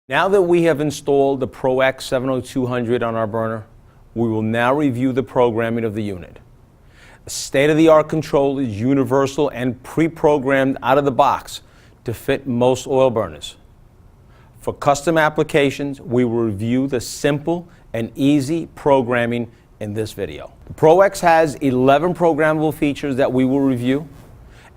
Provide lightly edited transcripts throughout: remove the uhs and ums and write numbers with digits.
Now that we have installed the ProX 70200 on our burner, we will now review the programming of the unit. A state-of-the-art control is universal and pre-programmed out of the box to fit most oil burners. For custom applications, we will review the simple and easy programming in this video. The ProX has 11 programmable features that we will review.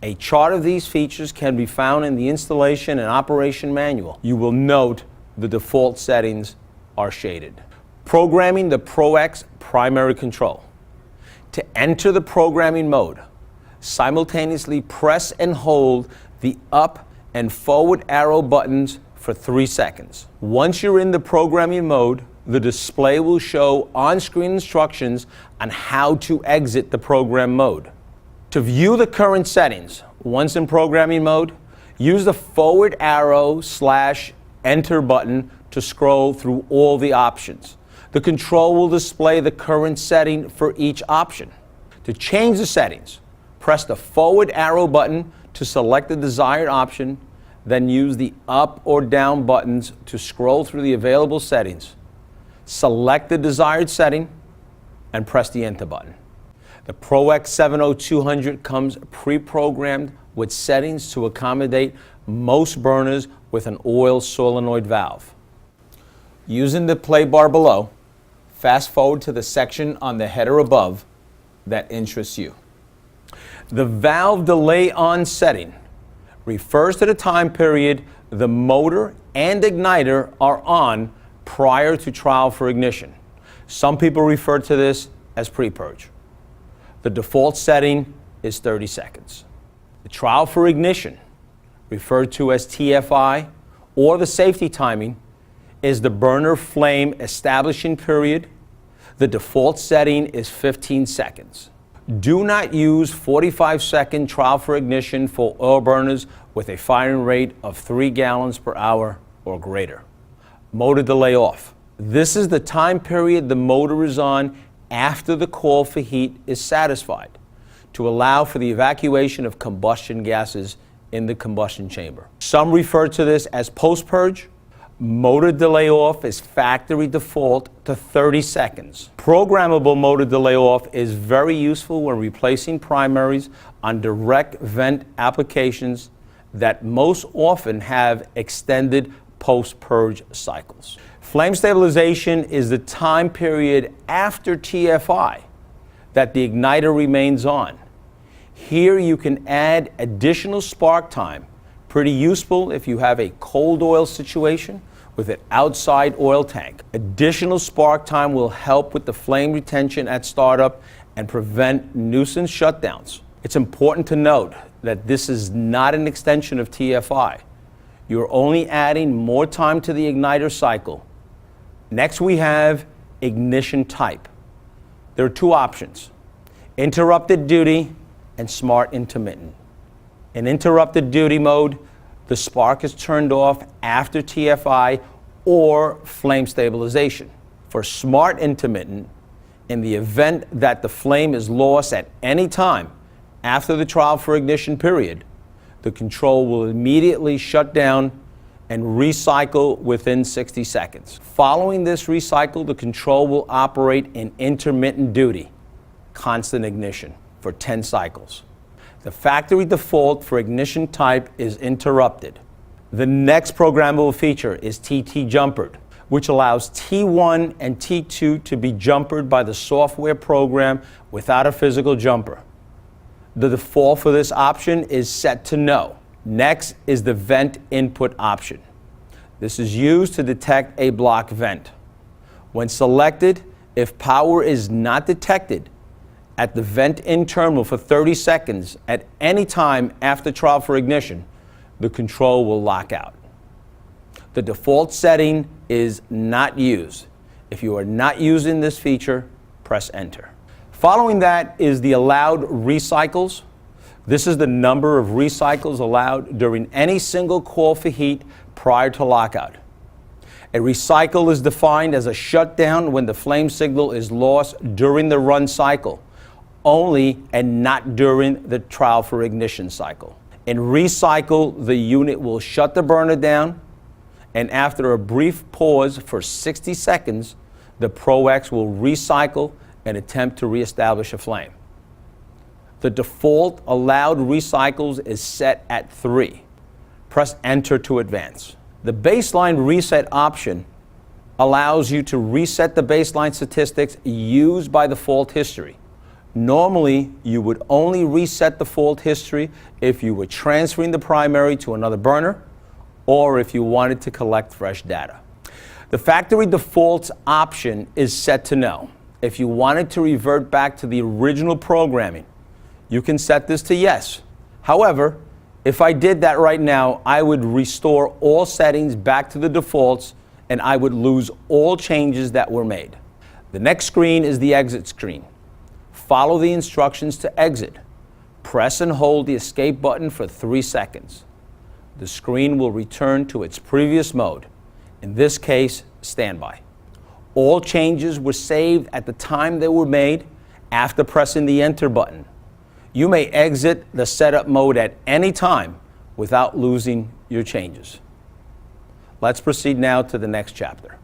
A chart of these features can be found in the installation and operation manual. You will note the default settings are shaded. Programming the ProX primary control. To enter the programming mode, simultaneously press and hold the up and forward arrow buttons for 3 seconds. Once you're in the programming mode, the display will show on-screen instructions on how to exit the program mode. To view the current settings, once in programming mode, use the forward arrow / enter button to scroll through all the options. The control will display the current setting for each option. To change the settings, press the forward arrow button to select the desired option, then use the up or down buttons to scroll through the available settings. Select the desired setting and press the enter button. The ProX 70200 comes pre-programmed with settings to accommodate most burners with an oil solenoid valve. Using the play bar below, fast forward to the section on the header above that interests you. The valve delay on setting refers to the time period the motor and igniter are on prior to trial for ignition. Some people refer to this as pre-purge. The default setting is 30 seconds. The trial for ignition, referred to as TFI, or the safety timing, is the burner flame establishing period. The default setting is 15 seconds. Do not use 45-second trial for ignition for oil burners with a firing rate of 3 gallons per hour or greater. Motor delay off. This is the time period the motor is on after the call for heat is satisfied to allow for the evacuation of combustion gases in the combustion chamber. Some refer to this as post-purge. Motor delay off is factory default to 30 seconds. Programmable motor delay off is very useful when replacing primaries on direct vent applications that most often have extended post-purge cycles. Flame stabilization is the time period after TFI that the igniter remains on. Here you can add additional spark time, pretty useful if you have a cold oil situation with an outside oil tank. Additional spark time will help with the flame retention at startup and prevent nuisance shutdowns. It's important to note that this is not an extension of TFI. You're only adding more time to the igniter cycle. Next we have ignition type. There are 2 options: interrupted duty and smart intermittent. In interrupted duty mode, the spark is turned off after TFI or flame stabilization. For smart intermittent, in the event that the flame is lost at any time after the trial for ignition period, the control will immediately shut down and recycle within 60 seconds. Following this recycle, the control will operate in intermittent duty, constant ignition, for 10 cycles. The factory default for ignition type is interrupted. The next programmable feature is TT jumpered, which allows T1 and T2 to be jumpered by the software program without a physical jumper. The default for this option is set to no. Next is the vent input option. This is used to detect a block vent. When selected, if power is not detected at the vent in terminal for 30 seconds at any time after trial for ignition, the control will lock out. The default setting is not used. If you are not using this feature, press enter. Following that is the allowed recycles. This is the number of recycles allowed during any single call for heat prior to lockout. A recycle is defined as a shutdown when the flame signal is lost during the run cycle only and not during the trial for ignition cycle. In recycle, the unit will shut the burner down and after a brief pause for 60 seconds, the Pro-X will recycle and attempt to reestablish a flame. The default allowed recycles is set at 3. Press Enter to advance. The baseline reset option allows you to reset the baseline statistics used by the fault history. Normally, you would only reset the fault history if you were transferring the primary to another burner or if you wanted to collect fresh data. The factory defaults option is set to no. If you wanted to revert back to the original programming, you can set this to yes. However, if I did that right now, I would restore all settings back to the defaults and I would lose all changes that were made. The next screen is the exit screen. Follow the instructions to exit. Press and hold the escape button for 3 seconds. The screen will return to its previous mode, in this case, standby. All changes were saved at the time they were made after pressing the enter button. You may exit the setup mode at any time without losing your changes. Let's proceed now to the next chapter.